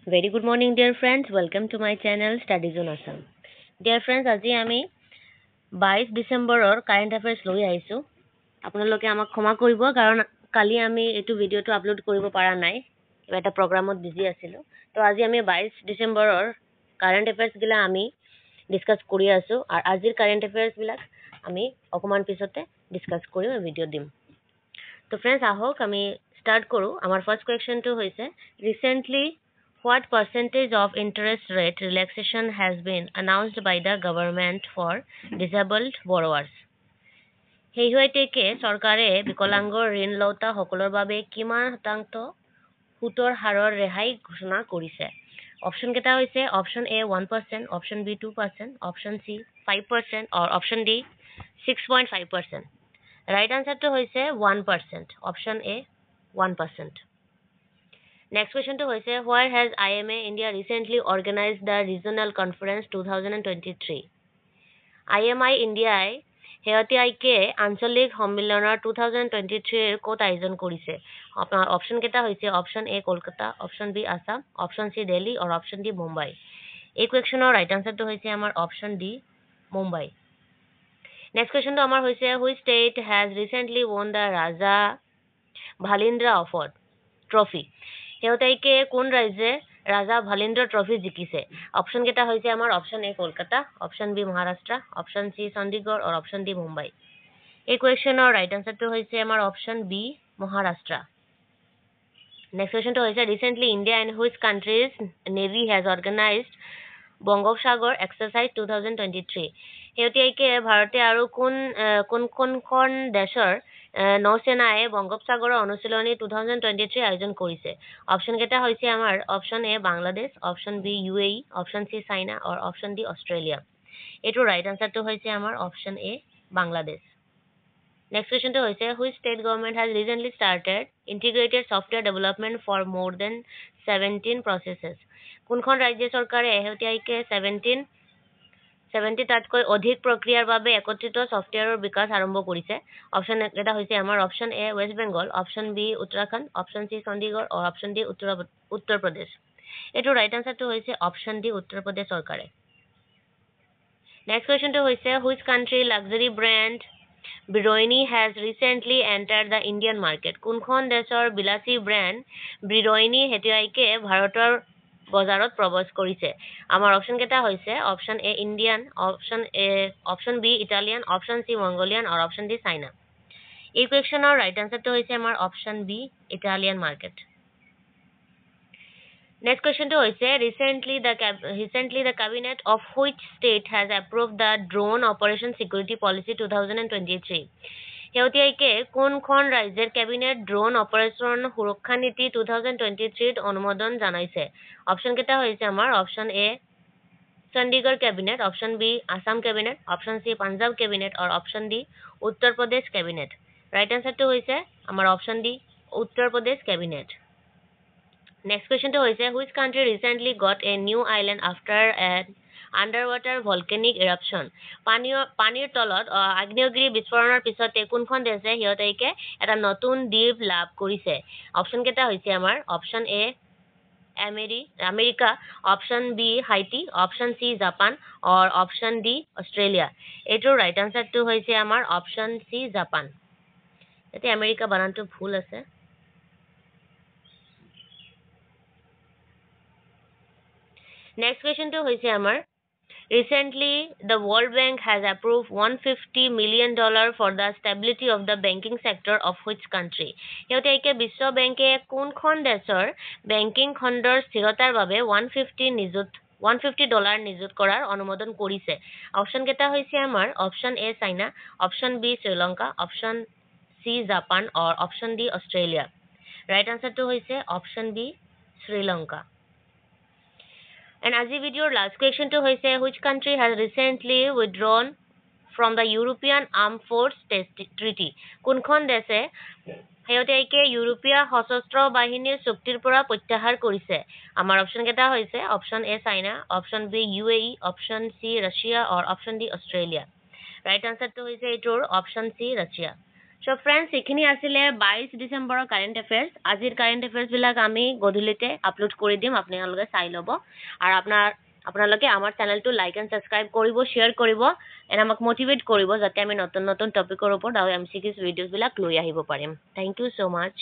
Very good morning, dear friends. Welcome to my channel Studies on Assam. Dear friends, আজি আমি 22 ডিসেম্বৰৰ current এফেয়াৰ্স লৈ আহিছো। আপোনালোকে আমাক ক্ষমা কৰিব কাৰণ কালি আমি এইটো ভিডিঅটো আপলোড কৰিব পৰা নাই। এটা প্ৰগ্ৰামত বিজি আছিলো। তো আজি আমি 22 ডিসেম্বৰৰ কাৰেণ্ট এফেয়াৰ্স গিলা আমি ডিসকাস কৰি আছো আৰু আজিৰ কাৰেণ্ট এফেয়াৰ্স বিলাক আমি অকমান পিছতে ডিসকাস কৰিম ভিডিঅ দিম। তো ফ্ৰেণ্ডছ আহক আমি স্টাৰ্ট কৰো। আমাৰ ফাৰ্স্ট কোৱেশ্চনটো হৈছে recently what percentage of interest rate relaxation has been announced by the government for disabled borrowers? শেহতীয়াকৈ চৰকাৰে বিকলাংগৰ ঋণ লওঁতা সকলৰ বাবে কিমান শতাংশ সুতৰ হাৰৰ ৰেহাই ঘোষণা কৰিছে? অপশ্যন কেইটা হৈছে option A 1%, option B 2%, option C 5% আৰু অপশ্যন ডি 6.5%। ৰাইট আনসাৰটো হৈছে 1%, option A 1%। Next question to hoise where has IMA India recently organized the regional conference 2023? IMI India শেহতীয়াকৈ আঞ্চলিক সন্মিলনৰ 2023 ক'ত আয়োজন কৰিছে? আপোনাৰ অপশ্যন কেইটা হৈছে option A Kolkata, option B Assam, option C Delhi আৰু অপশ্যন ডি মুম্বাই। এই কুৱেশ্যনৰ ৰাইট আনসাৰটো হৈছে আমাৰ অপশ্যন ডি মুম্বাই। নেক্সট কুৱেশ্যনটো আমাৰ হৈছে which state has recently won the Raja Bhalindra Award trophy? শেহতীয়াকৈ কোন ৰাজ্যে ৰাজা ভালিন্দ্ৰ ট্ৰফি জিকিছে? অপশ্যন কেইটা হৈছে আমাৰ option A Kolkata, option B Maharashtra, option C Chandigarh আৰু অপশ্যন ডি মুম্বাই। এই কুৱেশ্যনৰ ৰাইট আনসাৰটো হৈছে আমাৰ অপশ্যন বি মহাৰাষ্ট্ৰ। নেক্সট কুৱেশ্যনটো হৈছে recently India and which country's navy has organised বংগোপসাগৰ এক্সাৰচাইজ 2023? শেহতীয়াকৈ ভাৰতে আৰু কোনখন দেশৰ নৌসেনাই বংগোপসাগৰৰ অনুশীলনী 2023 আয়োজন কৰিছে? অপশ্যন কেইটা হৈছে আমাৰ option A Bangladesh, option B UAE, option C China আৰু অপশ্যন ডি অষ্ট্ৰেলিয়া। এইটো ৰাইট আনসাৰটো হৈছে আমাৰ অপশ্যন এ বাংলাদেশ। নেক্সট কুৱেশ্যনটো হৈছে which state government has recently started integrated software development for more than 17 processes? কোনখন ৰাজ্য চৰকাৰে শেহতীয়াকৈ 70টাতকৈ অধিক প্ৰক্ৰিয়াৰ বাবে একত্ৰিত ছফ্টৱেৰৰ বিকাশ আৰম্ভ কৰিছে? অপশ্যন এটা হৈছে আমাৰ option A west Bengal, option B Uttarakhand, option C Chandigarh আৰু অপশ্যন ডি উত্তৰ প্ৰদেশ। এইটো ৰাইট আনসাৰটো হৈছে অপশ্যন ডি উত্তৰ প্ৰদেশ চৰকাৰে। নেক্সট কুৱেশ্যনটো হৈছে which country luxury brand Brioni has recently entered the Indian market? কোনখন দেশৰ বিলাসী ব্ৰেণ্ড ব্ৰিৰইনি শেহতীয়াকৈ ভাৰতৰ বজাৰত প্ৰৱেশ কৰিছে? আমাৰ অপশ্যন কেইটা হৈছে option A Indian, option B Italian, option C Mongolian আৰু অপশ্যন ডি চাইনা। এই কুৱেশ্যনৰ ৰাইট আনসাৰটো হৈছে আমাৰ option B Italian market. Next question to hoise recently the cabinet of which state has approved the drone operation security policy 2023? শেহতীয়াকৈ কোনখন ৰাজ্যৰ cabinet drone operation সুৰক্ষা নীতি 2023 অনুমোদন জনাইছে? অপশ্যন কেইটা হৈছে আমাৰ option A Chandigarh cabinet, option B Assam cabinet, option C Punjab cabinet আৰু option D Uttar Pradesh cabinet. Right আনসাৰটো হৈছে আমাৰ option D Uttar Pradesh cabinet. Next question to hoise which country recently got a new island after an underwater volcanic eruption? পানীৰ তলত আগ্নেয়গিৰি বিস্ফোৰণৰ পিছতে কোনখন দেশে শেহতীয়াকৈ এটা নতুন দ্বীপ লাভ কৰিছে? অপশ্যন কেইটা হৈছে আমাৰ option A America, option B Haiti, option C Japan আৰু অপশ্যন ডি অষ্ট্ৰেলিয়া। এইটোৰ ৰাইট আনসাৰটো হৈছে আমাৰ অপশ্যন চি জাপান। এতিয়া আমেৰিকা বানানটো ভুল আছে। Next question to hoise amar recently the World Bank has approved $150 million for the stability of the banking sector of which country? শেহতীয়াকৈ বিশ্ব বেংকে কোনখন দেশৰ বেংকিং খণ্ডৰ স্থিৰতাৰ বাবে $150 নিযুত কৰাৰ অনুমোদন কৰিছে? অপশ্যন কেইটা হৈছে আমাৰ option A China, option B Sri Lanka, option C Japan আৰু অপশ্যন ডি অষ্ট্ৰেলিয়া। ৰাইট আনসাৰটো হৈছে অপশ্যন বি শ্ৰীলংকা। And আজি ভিডিঅ'ৰ লাষ্ট কুৱেশ্যনটো হৈছে which country has recently withdrawn from the European Armed Force Treaty? কোনখন দেশে শেহতীয়াকৈ ইউৰোপীয় সশস্ত্ৰ বাহিনীৰ চুক্তিৰ পৰা প্ৰত্যাহাৰ কৰিছে? আমাৰ অপশ্যন কেইটা হৈছে option A China, option B UAE, option C Russia আৰু অপশ্যন ডি অষ্ট্ৰেলিয়া। ৰাইট আনসাৰটো হৈছে এইটোৰ option C Russia. So friends এইখিনি আছিলে 22 ডিচেম্বৰৰ কাৰেণ্ট এফেয়াৰ্ছ। আজিৰ কাৰেণ্ট এফেয়াৰ্ছবিলাক আমি গধূলিতে আপলোড কৰি দিম, আপোনালোকে চাই ল'ব। আৰু আপোনালোকে আমাৰ চেনেলটো লাইক এণ্ড ছাবস্ক্ৰাইব কৰিব, শ্বেয়াৰ কৰিব এণ্ড আমাক মটিভেট কৰিব যাতে আমি নতুন নতুন টপিকৰ ওপৰত আৰু MCQs ভিডিঅ'ছবিলাক লৈ আহিব পাৰিম। Thank you so' much.